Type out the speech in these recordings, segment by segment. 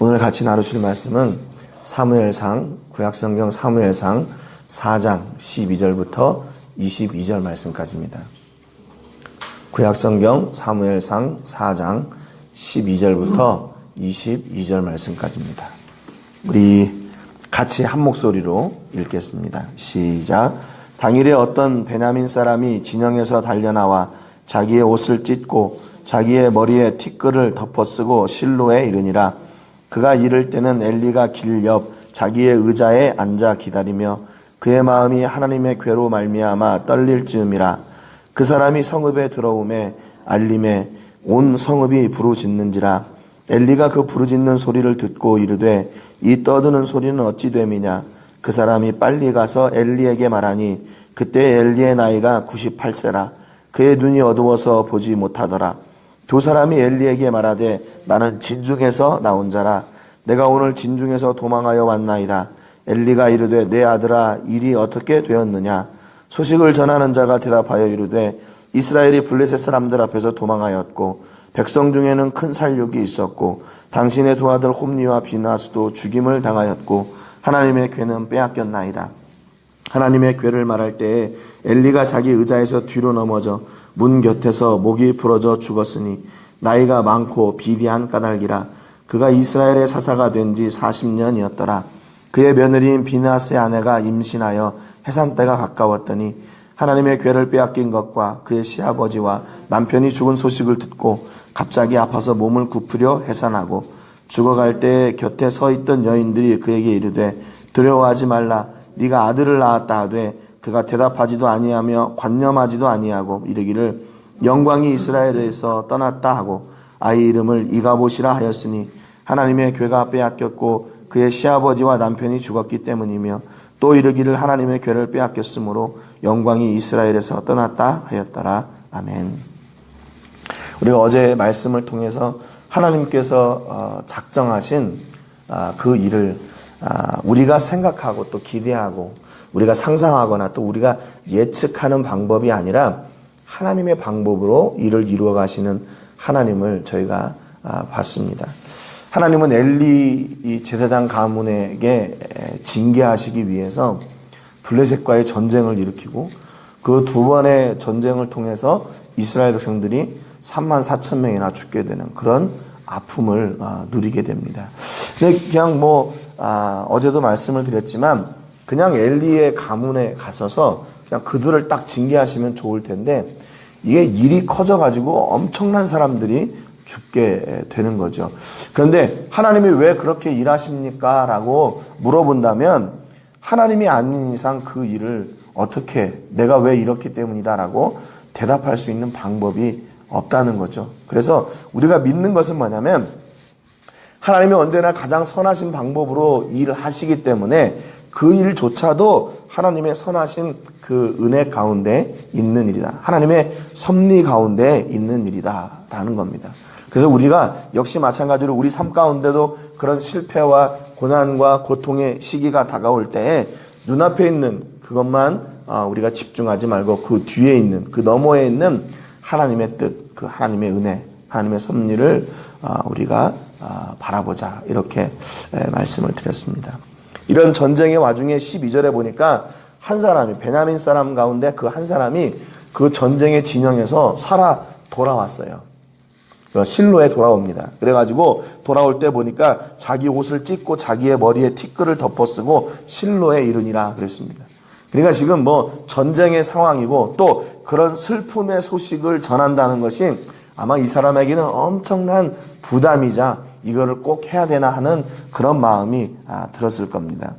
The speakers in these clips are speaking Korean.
오늘 같이 나누실 말씀은 사무엘상, 구약성경 사무엘상 4장 12절부터 22절 말씀까지입니다. 구약성경 사무엘상 4장 12절부터 22절 말씀까지입니다. 우리 같이 한 목소리로 읽겠습니다. 시작. 당일에 어떤 베냐민 사람이 진영에서 달려나와 자기의 옷을 찢고 자기의 머리에 티끌을 덮어쓰고 실로에 이르니라. 그가 이를 때는 엘리가 길 옆 자기의 의자에 앉아 기다리며 그의 마음이 하나님의 괴로 말미암아 떨릴 즈음이라. 그 사람이 성읍에 들어오매 알림에 온 성읍이 부르짖는지라. 엘리가 그 부르짖는 소리를 듣고 이르되 이 떠드는 소리는 어찌 됨이냐. 그 사람이 빨리 가서 엘리에게 말하니 그때 엘리의 나이가 98세라. 그의 눈이 어두워서 보지 못하더라. 두 사람이 엘리에게 말하되 나는 진중에서 나온 자라. 내가 오늘 진중에서 도망하여 왔나이다. 엘리가 이르되 내 아들아 일이 어떻게 되었느냐. 소식을 전하는 자가 대답하여 이르되 이스라엘이 블레셋 사람들 앞에서 도망하였고 백성 중에는 큰 살육이 있었고 당신의 두 아들 홈니와 비나스도 죽임을 당하였고 하나님의 궤는 빼앗겼나이다. 하나님의 궤를 말할 때에 엘리가 자기 의자에서 뒤로 넘어져 문 곁에서 목이 부러져 죽었으니 나이가 많고 비대한 까닭이라. 그가 이스라엘의 사사가 된 지 40년이었더라. 그의 며느리인 비나스의 아내가 임신하여 해산 때가 가까웠더니 하나님의 궤를 빼앗긴 것과 그의 시아버지와 남편이 죽은 소식을 듣고 갑자기 아파서 몸을 굽으려 해산하고 죽어갈 때 곁에 서 있던 여인들이 그에게 이르되 두려워하지 말라. 네가 아들을 낳았다 하되 그가 대답하지도 아니하며 관념하지도 아니하고 이르기를 영광이 이스라엘에서 떠났다 하고 아이 이름을 이가봇이라 하였으니 하나님의 궤가 빼앗겼고 그의 시아버지와 남편이 죽었기 때문이며 또 이르기를 하나님의 궤를 빼앗겼으므로 영광이 이스라엘에서 떠났다 하였더라. 아멘. 우리가 어제 말씀을 통해서 하나님께서 작정하신 그 일을 우리가 생각하고 또 기대하고 우리가 상상하거나 또 우리가 예측하는 방법이 아니라 하나님의 방법으로 일을 이루어 가시는 하나님을 저희가 봤습니다. 하나님은 엘리 제사장 가문에게 징계하시기 위해서 블레셋과의 전쟁을 일으키고 그 두 번의 전쟁을 통해서 이스라엘 백성들이 34,000명이나 죽게 되는 그런 아픔을 누리게 됩니다. 근데 그냥 어제도 말씀을 드렸지만 그냥 엘리의 가문에 가셔서 그냥 그들을 딱 징계하시면 좋을 텐데 이게 일이 커져가지고 엄청난 사람들이 죽게 되는 거죠. 그런데 하나님이 왜 그렇게 일하십니까? 라고 물어본다면 하나님이 아닌 이상 그 일을 어떻게 내가 왜 이렇기 때문이다 라고 대답할 수 있는 방법이 없다는 거죠. 그래서 우리가 믿는 것은 뭐냐면 하나님이 언제나 가장 선하신 방법으로 일을 하시기 때문에 그 일조차도 하나님의 선하신 그 은혜 가운데 있는 일이다. 하나님의 섭리 가운데 있는 일이다 라는 겁니다. 그래서 우리가 역시 마찬가지로 우리 삶 가운데도 그런 실패와 고난과 고통의 시기가 다가올 때에 눈앞에 있는 그것만 우리가 집중하지 말고 그 뒤에 있는 그 너머에 있는 하나님의 뜻, 그 하나님의 은혜, 하나님의 섭리를 우리가 바라보자 이렇게 말씀을 드렸습니다. 이런 전쟁의 와중에 12절에 보니까 한 사람이 베냐민 사람 가운데 그 한 사람이 그 전쟁의 진영에서 살아 돌아왔어요. 실로에 돌아옵니다. 그래가지고 돌아올 때 보니까 자기 옷을 찢고 자기의 머리에 티끌을 덮어쓰고 실로에 이르니라 그랬습니다. 그러니까 지금 전쟁의 상황이고 또 그런 슬픔의 소식을 전한다는 것이 아마 이 사람에게는 엄청난 부담이자 이거를 꼭 해야 되나 하는 그런 마음이 들었을 겁니다.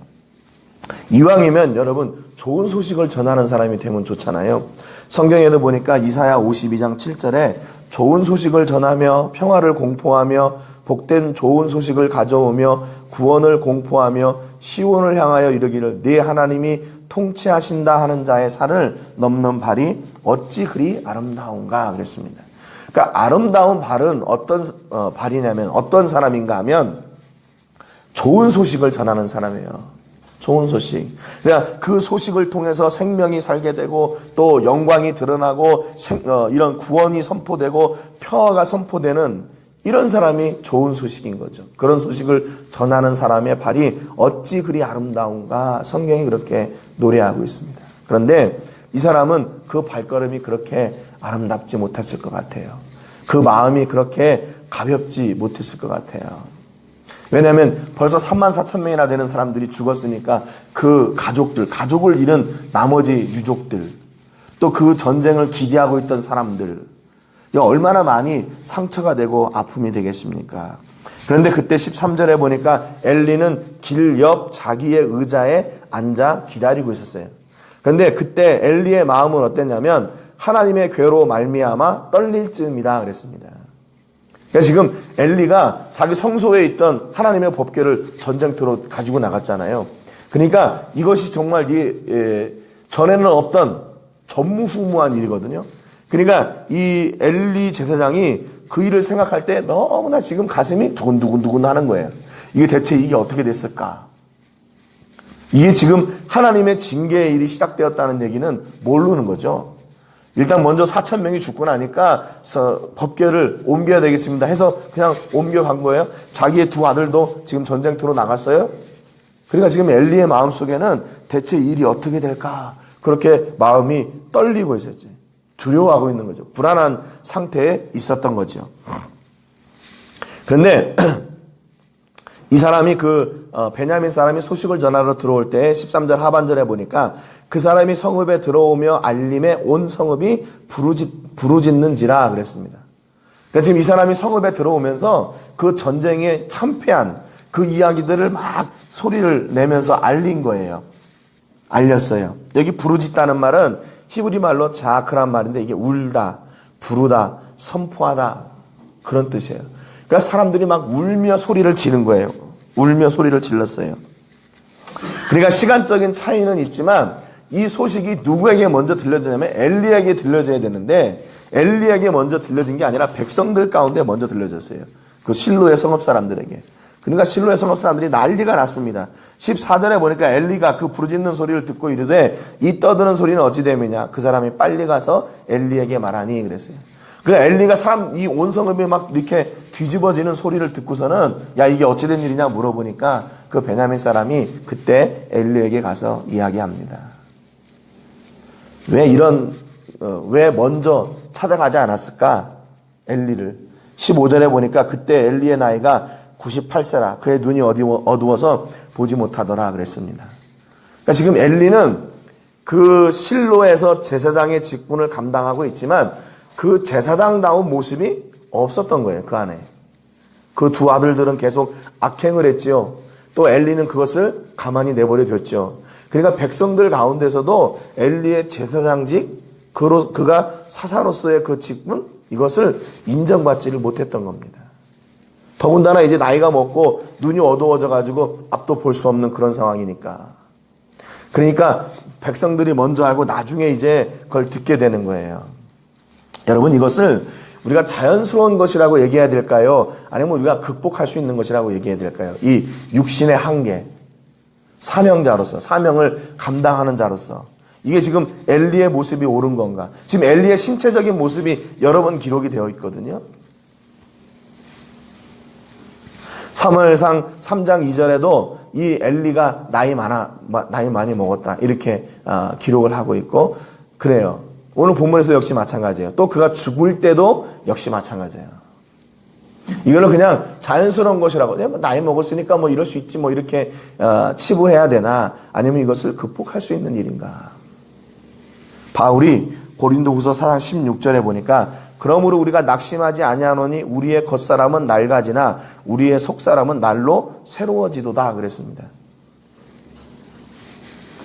이왕이면 여러분 좋은 소식을 전하는 사람이 되면 좋잖아요. 성경에도 보니까 이사야 52장 7절에 좋은 소식을 전하며 평화를 공포하며 복된 좋은 소식을 가져오며 구원을 공포하며 시온을 향하여 이르기를 네 하나님이 통치하신다 하는 자의 살을 넘는 발이 어찌 그리 아름다운가 그랬습니다. 그러니까 아름다운 발은 어떤 발이냐면 어떤 사람인가 하면 좋은 소식을 전하는 사람이에요. 좋은 소식. 그러니까 그 소식을 통해서 생명이 살게 되고 또 영광이 드러나고 이런 구원이 선포되고 평화가 선포되는 이런 사람이 좋은 소식인 거죠. 그런 소식을 전하는 사람의 발이 어찌 그리 아름다운가 성경이 그렇게 노래하고 있습니다. 그런데 이 사람은 그 발걸음이 그렇게 아름답지 못했을 것 같아요. 그 마음이 그렇게 가볍지 못했을 것 같아요. 왜냐하면 벌써 34,000명이나 되는 사람들이 죽었으니까 그 가족을 잃은 나머지 유족들, 또 그 전쟁을 기대하고 있던 사람들, 얼마나 많이 상처가 되고 아픔이 되겠습니까? 그런데 그때 13절에 보니까 엘리는 길 옆 자기의 의자에 앉아 기다리고 있었어요. 그런데 그때 엘리의 마음은 어땠냐면 하나님의 괴로 말미암아 떨릴 즈음이다 그랬습니다. 그러니까 지금 엘리가 자기 성소에 있던 하나님의 법궤를 전쟁터로 가지고 나갔잖아요. 그러니까 이것이 정말 전에는 없던 전무후무한 일이거든요. 그러니까 이 엘리 제사장이 그 일을 생각할 때 너무나 지금 가슴이 두근두근 하는 거예요. 이게 어떻게 됐을까? 이게 지금 하나님의 징계의 일이 시작되었다는 얘기는 모르는 거죠. 일단 먼저 4,000명이 죽고 나니까 법궤를 옮겨야 되겠습니다 해서 그냥 옮겨간 거예요. 자기의 두 아들도 지금 전쟁터로 나갔어요. 그러니까 지금 엘리의 마음속에는 대체 일이 어떻게 될까? 그렇게 마음이 떨리고 있었죠. 두려워하고 있는 거죠. 불안한 상태에 있었던 거죠. 그런데 이 사람이 베냐민 사람이 소식을 전하러 들어올 때 13절 하반절에 보니까 그 사람이 성읍에 들어오며 알림에 온 성읍이 부르짖는지라 그랬습니다. 그러니까 지금 이 사람이 성읍에 들어오면서 그 전쟁에 참패한 그 이야기들을 막 소리를 내면서 알린 거예요. 알렸어요. 여기 부르짖다는 말은 히브리 말로 자크란 말인데 이게 울다, 부르다, 선포하다 그런 뜻이에요. 그러니까 사람들이 막 울며 소리를 지른 거예요. 울며 소리를 질렀어요. 그러니까 시간적인 차이는 있지만 이 소식이 누구에게 먼저 들려지냐면 엘리에게 들려져야 되는데 엘리에게 먼저 들려진 게 아니라 백성들 가운데 먼저 들려졌어요. 그 실로의 성읍 사람들에게. 그러니까 실로의 성읍 사람들이 난리가 났습니다. 14절에 보니까 엘리가 그 부르짖는 소리를 듣고 이르되 이 떠드는 소리는 어찌 됨이냐? 그 사람이 빨리 가서 엘리에게 말하니 그랬어요. 그 엘리가 이 온 성읍이 막 이렇게 뒤집어지는 소리를 듣고서는 야 이게 어찌 된 일이냐 물어보니까 그 베냐민 사람이 그때 엘리에게 가서 이야기합니다. 왜 먼저 찾아가지 않았을까? 엘리를. 15절에 보니까 그때 엘리의 나이가 98세라 그의 눈이 어두워서 보지 못하더라 그랬습니다. 그러니까 지금 엘리는 그 실로에서 제사장의 직분을 감당하고 있지만 그 제사장다운 모습이 없었던 거예요. 그 안에. 그 두 아들들은 계속 악행을 했지요. 또 엘리는 그것을 가만히 내버려 뒀죠. 그러니까 백성들 가운데서도 엘리의 제사장직, 그가 사사로서의 그 직분, 이것을 인정받지를 못했던 겁니다. 더군다나 이제 나이가 먹고 눈이 어두워져 가지고 앞도 볼 수 없는 그런 상황이니까. 그러니까 백성들이 먼저 알고 나중에 이제 그걸 듣게 되는 거예요. 여러분 이것을 우리가 자연스러운 것이라고 얘기해야 될까요? 아니면 우리가 극복할 수 있는 것이라고 얘기해야 될까요? 이 육신의 한계, 사명자로서, 사명을 감당하는 자로서 이게 지금 엘리의 모습이 옳은 건가? 지금 엘리의 신체적인 모습이 여러 번 기록이 되어 있거든요. 사무엘상 3장 2절에도 이 엘리가 나이 많이 먹었다 이렇게 기록을 하고 있고 그래요. 오늘 본문에서 역시 마찬가지예요. 또 그가 죽을 때도 역시 마찬가지예요. 이거는 그냥 자연스러운 것이라고 나이 먹었으니까 뭐 이럴 수 있지 뭐 이렇게 치부해야 되나 아니면 이것을 극복할 수 있는 일인가. 바울이 고린도후서 4장 16절에 보니까 그러므로 우리가 낙심하지 아니하노니 우리의 겉사람은 낡아지나 우리의 속사람은 날로 새로워지도다 그랬습니다.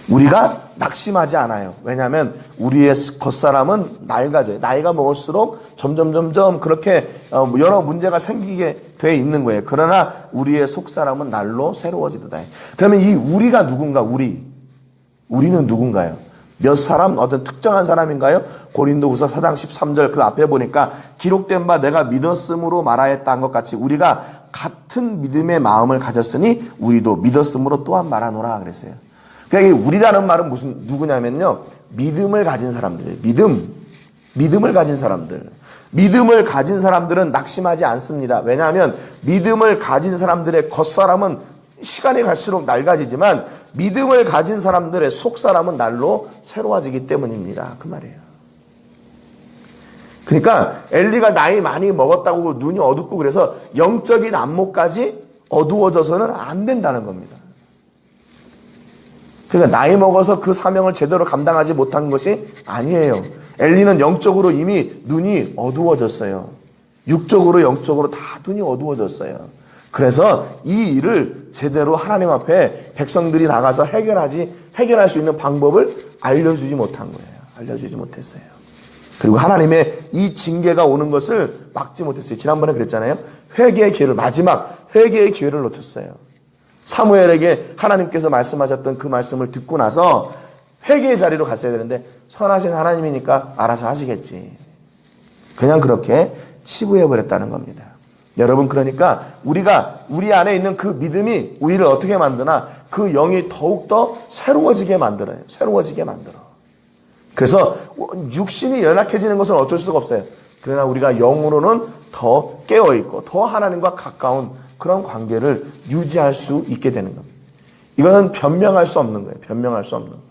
우리가 낙심하지 않아요. 왜냐하면 우리의 겉사람은 낡아져요. 나이가 먹을수록 점점 그렇게 여러 문제가 생기게 돼 있는 거예요. 그러나 우리의 속사람은 날로 새로워지도다. 그러면 이 우리가 누군가? 우리는 누군가요? 몇 사람? 어떤 특정한 사람인가요? 고린도후서 4장 13절 그 앞에 보니까 기록된 바 내가 믿었음으로 말하였다 한 것 같이 우리가 같은 믿음의 마음을 가졌으니 우리도 믿었음으로 또한 말하노라 그랬어요. 그러니까 우리라는 말은 누구냐면요. 믿음을 가진 사람들이에요. 믿음을 가진 사람들. 믿음을 가진 사람들은 낙심하지 않습니다. 왜냐하면 믿음을 가진 사람들의 겉사람은 시간이 갈수록 낡아지지만 믿음을 가진 사람들의 속사람은 날로 새로워지기 때문입니다. 그 말이에요. 그러니까 엘리가 나이 많이 먹었다고 눈이 어둡고 그래서 영적인 안목까지 어두워져서는 안 된다는 겁니다. 그러니까 나이 먹어서 그 사명을 제대로 감당하지 못한 것이 아니에요. 엘리는 영적으로 이미 눈이 어두워졌어요. 육적으로 영적으로 다 눈이 어두워졌어요. 그래서 이 일을 제대로 하나님 앞에 백성들이 나가서 해결할 수 있는 방법을 알려주지 못한 거예요. 알려주지 못했어요. 그리고 하나님의 이 징계가 오는 것을 막지 못했어요. 지난번에 그랬잖아요. 회개의 기회를, 마지막 회개의 기회를 놓쳤어요. 사무엘에게 하나님께서 말씀하셨던 그 말씀을 듣고 나서 회개의 자리로 갔어야 되는데 선하신 하나님이니까 알아서 하시겠지. 그냥 그렇게 치부해버렸다는 겁니다. 여러분, 그러니까 우리 안에 있는 그 믿음이 우리를 어떻게 만드나 그 영이 더욱더 새로워지게 만들어요. 새로워지게 만들어. 그래서 육신이 연약해지는 것은 어쩔 수가 없어요. 그러나 우리가 영으로는 더 깨어있고 더 하나님과 가까운 그런 관계를 유지할 수 있게 되는 겁니다. 이거는 변명할 수 없는 거예요. 변명할 수 없는 거예요.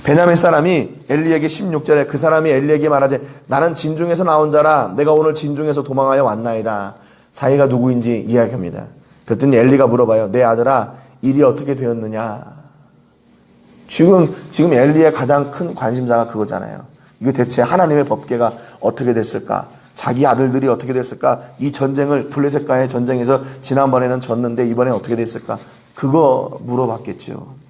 베냐민 사람이 엘리에게 16절에 그 사람이 엘리에게 말하되 나는 진중에서 나온 자라 내가 오늘 진중에서 도망하여 왔나이다. 자기가 누구인지 이야기합니다. 그랬더니 엘리가 물어봐요. 내 아들아, 일이 어떻게 되었느냐. 지금 엘리의 가장 큰 관심사가 그거잖아요. 이거 대체 하나님의 법궤가 어떻게 됐을까? 자기 아들들이 어떻게 됐을까? 이 전쟁을 블레셋과의 전쟁에서 지난번에는 졌는데 이번에는 어떻게 됐을까? 그거 물어봤겠죠.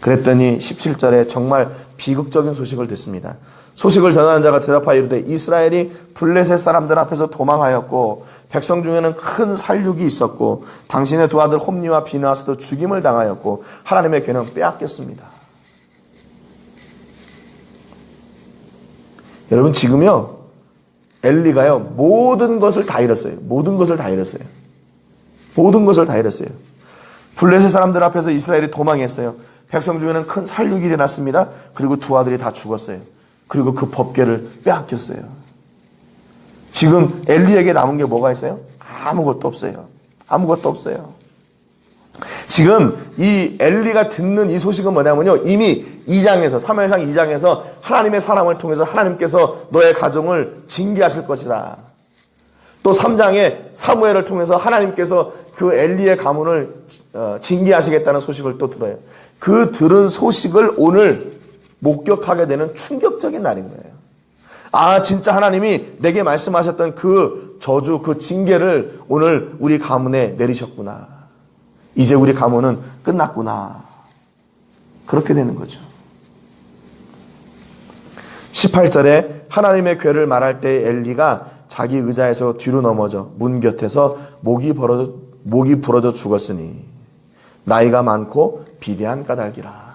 그랬더니 17절에 정말 비극적인 소식을 듣습니다. 소식을 전하는 자가 대답하여 이르되 이스라엘이 블레셋 사람들 앞에서 도망하였고 백성 중에는 큰 살육이 있었고 당신의 두 아들 홈니와 비느하스도 죽임을 당하였고 하나님의 괴는 빼앗겼습니다. 여러분, 지금요 엘리가요 모든 것을 다 잃었어요. 모든 것을 다 잃었어요. 모든 것을 다 잃었어요. 블레셋 사람들 앞에서 이스라엘이 도망했어요. 백성 중에는 큰 살육이 일어났습니다. 그리고 두 아들이 다 죽었어요. 그리고 그 법궤를 빼앗겼어요. 지금 엘리에게 남은 게 뭐가 있어요? 아무것도 없어요. 아무것도 없어요. 지금 이 엘리가 듣는 이 소식은 뭐냐면요. 이미 2장에서, 사무엘상 2장에서 하나님의 사람을 통해서 하나님께서 너의 가정을 징계하실 것이다. 또 3장에 사무엘을 통해서 하나님께서 그 엘리의 가문을 징계하시겠다는 소식을 또 들어요. 그 들은 소식을 오늘 목격하게 되는 충격적인 날인 거예요. 아, 진짜 하나님이 내게 말씀하셨던 그 저주, 그 징계를 오늘 우리 가문에 내리셨구나. 이제 우리 가문은 끝났구나. 그렇게 되는 거죠. 18절에 하나님의 궤를 말할 때 엘리가 자기 의자에서 뒤로 넘어져 문 곁에서 목이 부러져 죽었으니 나이가 많고 비대한 까닭이라.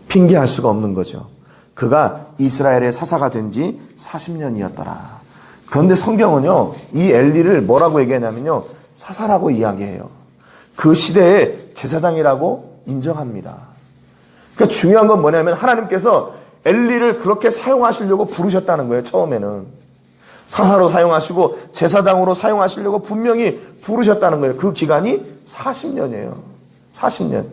핑계할 수가 없는 거죠. 그가 이스라엘의 사사가 된 지 40년이었더라. 그런데 성경은요, 이 엘리를 뭐라고 얘기하냐면요, 사사라고 이야기해요. 그 시대의 제사장이라고 인정합니다. 그러니까 중요한 건 뭐냐면 하나님께서 엘리를 그렇게 사용하시려고 부르셨다는 거예요. 처음에는 사사로 사용하시고 제사장으로 사용하시려고 분명히 부르셨다는 거예요. 그 기간이 40년이에요. 40년.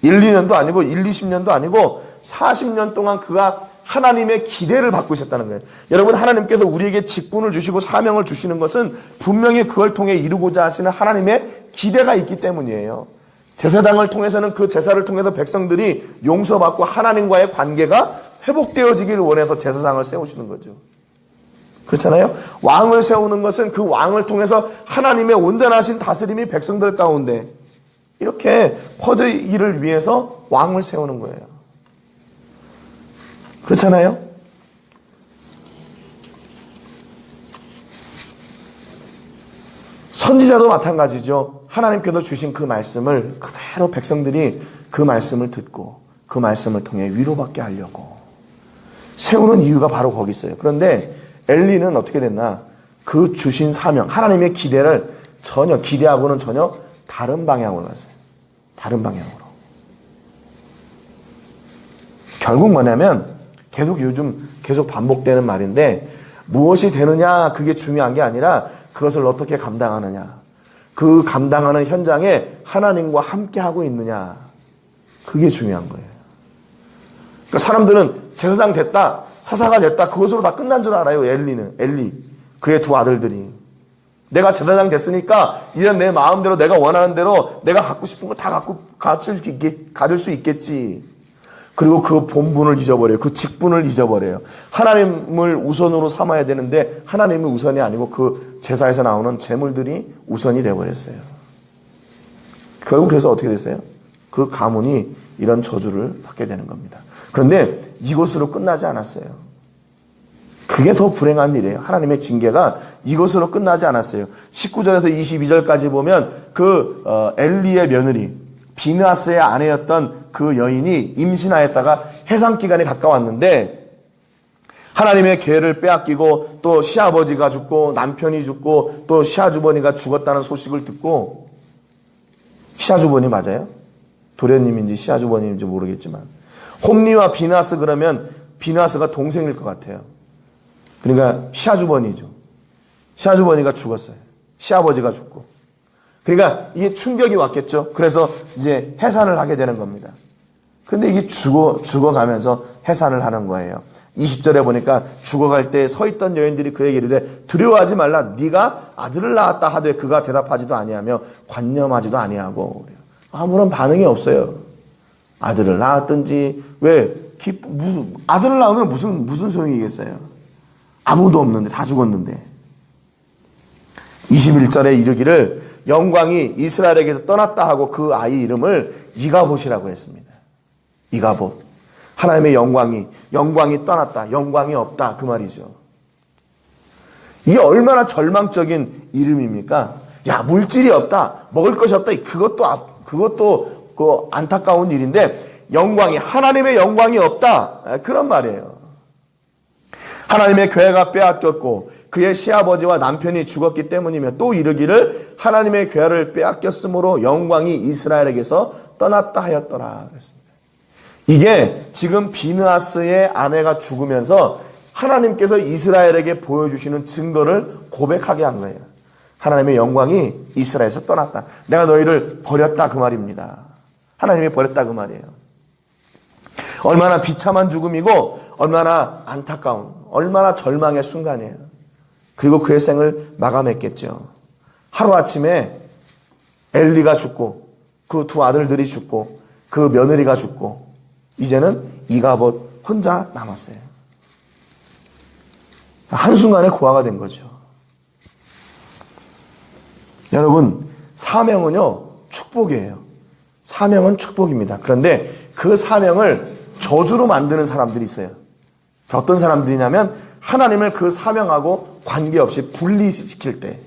1, 2년도 아니고 1, 20년도 아니고 40년 동안 그가 하나님의 기대를 받고 있었다는 거예요. 여러분, 하나님께서 우리에게 직분을 주시고 사명을 주시는 것은 분명히 그걸 통해 이루고자 하시는 하나님의 기대가 있기 때문이에요. 제사장을 통해서는 그 제사를 통해서 백성들이 용서받고 하나님과의 관계가 회복되어지기를 원해서 제사장을 세우시는 거죠. 그렇잖아요. 왕을 세우는 것은 그 왕을 통해서 하나님의 온전하신 다스림이 백성들 가운데 이렇게 퍼지기를 위해서 왕을 세우는 거예요. 그렇잖아요. 선지자도 마찬가지죠. 하나님께서 주신 그 말씀을 그대로 백성들이 그 말씀을 듣고 그 말씀을 통해 위로받게 하려고 세우는 이유가 바로 거기 있어요. 그런데 엘리는 어떻게 됐나? 그 주신 사명, 하나님의 기대를 기대하고는 전혀 다른 방향으로 갔어요. 다른 방향으로. 결국 뭐냐면 요즘 계속 반복되는 말인데, 무엇이 되느냐 그게 중요한 게 아니라 그것을 어떻게 감당하느냐, 그 감당하는 현장에 하나님과 함께 하고 있느냐, 그게 중요한 거예요. 그러니까 사람들은 제사장 됐다, 사사가 됐다, 그것으로 다 끝난 줄 알아요. 엘리 그의 두 아들들이 내가 제사장 됐으니까 이제 내 마음대로 내가 원하는 대로 내가 갖고 싶은 거 다 가질 수 있겠지. 그리고 그 본분을 잊어버려요. 그 직분을 잊어버려요. 하나님을 우선으로 삼아야 되는데 하나님이 우선이 아니고 그 제사에서 나오는 제물들이 우선이 되어버렸어요. 결국 그래서 어떻게 됐어요? 그 가문이 이런 저주를 받게 되는 겁니다. 그런데 이것으로 끝나지 않았어요. 그게 더 불행한 일이에요. 하나님의 징계가 이것으로 끝나지 않았어요. 19절에서 22절까지 보면 엘리의 며느리 비느하스의 아내였던 그 여인이 임신하였다가 해산기간이 가까웠는데 하나님의 계를 빼앗기고 또 시아버지가 죽고 남편이 죽고 또 시아주버니가 죽었다는 소식을 듣고, 시아주버니 맞아요? 도련님인지 시아주버니인지 모르겠지만 홈리와 비느하스, 그러면 비느하스가 동생일 것 같아요. 그러니까 시아주버니죠. 시아주버니가 죽었어요. 시아버지가 죽고. 그러니까 이게 충격이 왔겠죠. 그래서 이제 해산을 하게 되는 겁니다. 근데 이게 죽어가면서 해산을 하는 거예요. 20절에 보니까 죽어갈 때 서 있던 여인들이 그에게 이르되 두려워하지 말라, 네가 아들을 낳았다 하되 그가 대답하지도 아니하며 관념하지도 아니하고. 아무런 반응이 없어요. 아들을 낳았든지 무슨 아들을 낳으면 무슨 소용이겠어요. 아무도 없는데, 다 죽었는데. 21절에 이르기를 영광이 이스라엘에게서 떠났다 하고 그 아이 이름을 이가봇이라고 했습니다. 이가봇. 하나님의 영광이 떠났다, 영광이 없다, 그 말이죠. 이게 얼마나 절망적인 이름입니까? 야, 물질이 없다, 먹을 것이 없다, 그것도 그 안타까운 일인데 하나님의 영광이 없다, 그런 말이에요. 하나님의 교회가 빼앗겼고 그의 시아버지와 남편이 죽었기 때문이며, 또 이르기를 하나님의 교회를 빼앗겼으므로 영광이 이스라엘에게서 떠났다 하였더라 그랬습니다. 이게 지금 비느하스의 아내가 죽으면서 하나님께서 이스라엘에게 보여주시는 증거를 고백하게 한 거예요. 하나님의 영광이 이스라엘에서 떠났다, 내가 너희를 버렸다, 그 말입니다. 하나님이 버렸다, 그 말이에요. 얼마나 비참한 죽음이고 얼마나 안타까운, 얼마나 절망의 순간이에요. 그리고 그의 생을 마감했겠죠. 하루아침에 엘리가 죽고 그 두 아들들이 죽고 그 며느리가 죽고 이제는 이가봇 혼자 남았어요. 한순간에 고아가 된 거죠. 여러분, 사명은요, 축복이에요. 사명은 축복입니다. 그런데 그 사명을 저주로 만드는 사람들이 있어요. 어떤 사람들이냐면 하나님을 그 사명하고 관계없이 분리시킬 때,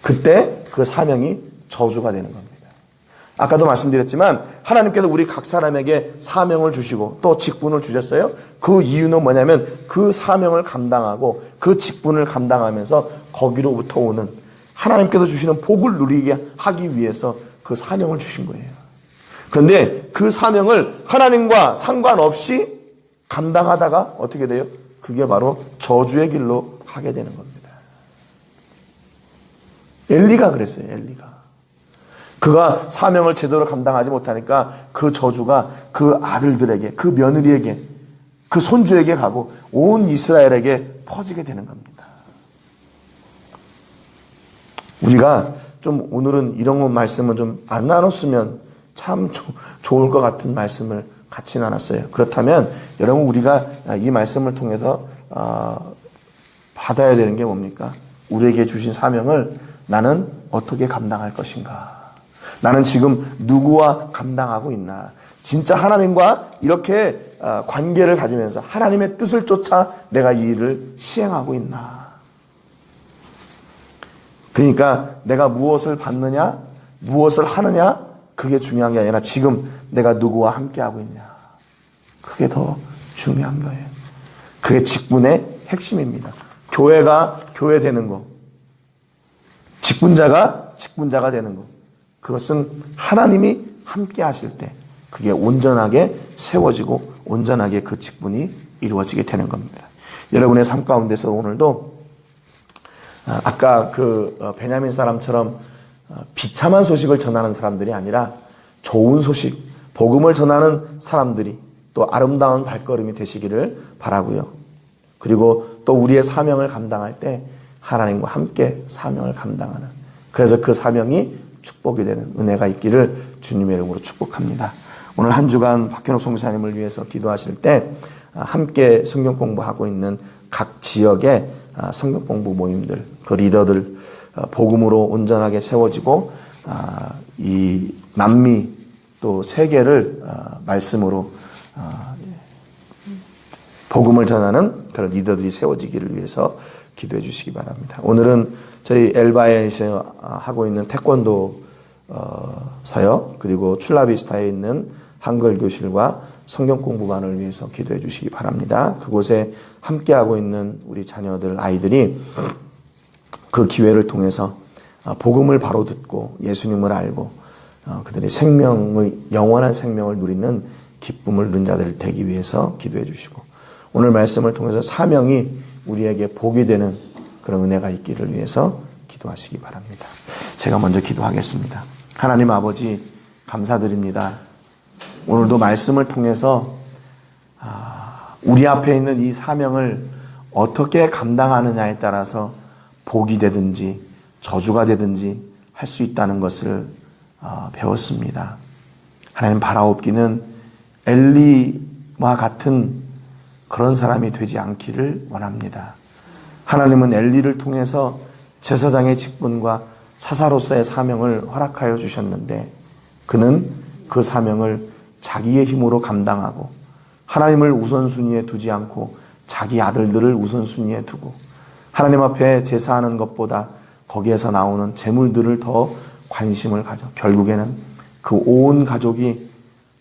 그때 그 사명이 저주가 되는 겁니다. 아까도 말씀드렸지만 하나님께서 우리 각 사람에게 사명을 주시고 또 직분을 주셨어요. 그 이유는 뭐냐면 그 사명을 감당하고 그 직분을 감당하면서 거기로부터 오는 하나님께서 주시는 복을 누리게 하기 위해서 그 사명을 주신 거예요. 그런데 그 사명을 하나님과 상관없이 감당하다가 어떻게 돼요? 그게 바로 저주의 길로 가게 되는 겁니다. 엘리가 그랬어요. 엘리가. 그가 사명을 제대로 감당하지 못하니까 그 저주가 그 아들들에게, 그 며느리에게, 그 손주에게 가고 온 이스라엘에게 퍼지게 되는 겁니다. 우리가 좀 오늘은 이런 말씀을 좀 안 나눴으면 참 좋을 것 같은 말씀을 같이 나눴어요. 그렇다면 여러분, 우리가 이 말씀을 통해서 받아야 되는 게 뭡니까? 우리에게 주신 사명을 나는 어떻게 감당할 것인가? 나는 지금 누구와 감당하고 있나? 진짜 하나님과 이렇게 관계를 가지면서 하나님의 뜻을 쫓아 내가 이 일을 시행하고 있나? 그러니까 내가 무엇을 받느냐, 무엇을 하느냐, 그게 중요한 게 아니라 지금 내가 누구와 함께하고 있냐, 그게 더 중요한 거예요. 그게 직분의 핵심입니다. 교회가 교회 되는 거, 직분자가 되는 거, 그것은 하나님이 함께 하실 때, 그게 온전하게 세워지고 온전하게 그 직분이 이루어지게 되는 겁니다. 여러분의 삶 가운데서 오늘도 아까 그 베냐민 사람처럼 비참한 소식을 전하는 사람들이 아니라 좋은 소식, 복음을 전하는 사람들이 또 아름다운 발걸음이 되시기를 바라고요. 그리고 또 우리의 사명을 감당할 때 하나님과 함께 사명을 감당하는, 그래서 그 사명이 축복이 되는 은혜가 있기를 주님의 이름으로 축복합니다. 오늘 한 주간 박현옥 선교사님을 위해서 기도하실 때 함께 성경 공부하고 있는 각 지역의 성경 공부 모임들, 그 리더들 복음으로 온전하게 세워지고 이 남미 또 세계를 말씀으로 복음을 전하는 그런 리더들이 세워지기를 위해서 기도해 주시기 바랍니다. 오늘은 저희 엘바에서 하고 있는 태권도 사역, 그리고 출라비스타에 있는 한글 교실과 성경 공부반을 위해서 기도해 주시기 바랍니다. 그곳에 함께하고 있는 우리 자녀들, 아이들이 그 기회를 통해서 복음을 바로 듣고 예수님을 알고 그들의 생명의, 영원한 생명을 누리는 기쁨을 누린 자들이 되기 위해서 기도해 주시고, 오늘 말씀을 통해서 사명이 우리에게 복이 되는 그런 은혜가 있기를 위해서 기도하시기 바랍니다. 제가 먼저 기도하겠습니다. 하나님 아버지, 감사드립니다. 오늘도 말씀을 통해서 우리 앞에 있는 이 사명을 어떻게 감당하느냐에 따라서 복이 되든지 저주가 되든지 할 수 있다는 것을 배웠습니다. 하나님, 바라옵기는 엘리와 같은 그런 사람이 되지 않기를 원합니다. 하나님은 엘리를 통해서 제사장의 직분과 사사로서의 사명을 허락하여 주셨는데, 그는 그 사명을 자기의 힘으로 감당하고 하나님을 우선순위에 두지 않고 자기 아들들을 우선순위에 두고 하나님 앞에 제사하는 것보다 거기에서 나오는 재물들을 더 관심을 가져 결국에는 그 온 가족이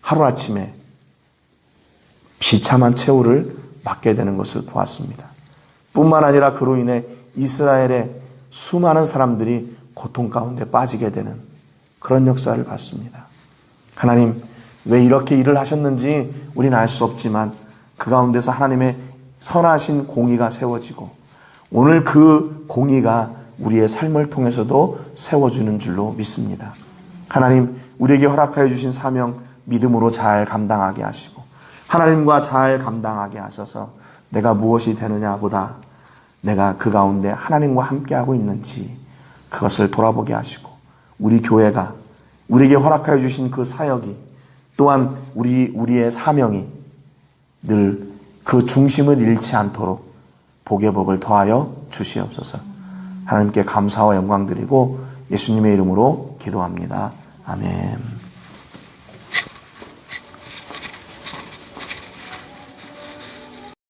하루아침에 비참한 최후를 맞게 되는 것을 보았습니다. 뿐만 아니라 그로 인해 이스라엘의 수많은 사람들이 고통 가운데 빠지게 되는 그런 역사를 봤습니다. 하나님, 왜 이렇게 일을 하셨는지 우리는 알 수 없지만 그 가운데서 하나님의 선하신 공의가 세워지고 오늘 그 공의가 우리의 삶을 통해서도 세워주는 줄로 믿습니다. 하나님, 우리에게 허락하여 주신 사명 믿음으로 잘 감당하게 하시고 하나님과 잘 감당하게 하셔서 내가 무엇이 되느냐보다 내가 그 가운데 하나님과 함께하고 있는지 그것을 돌아보게 하시고 우리 교회가 우리에게 허락하여 주신 그 사역이 또한 우리의 사명이 늘 그 중심을 잃지 않도록 복의 법을 더하여 주시옵소서. 하나님께 감사와 영광 드리고 예수님의 이름으로 기도합니다. 아멘.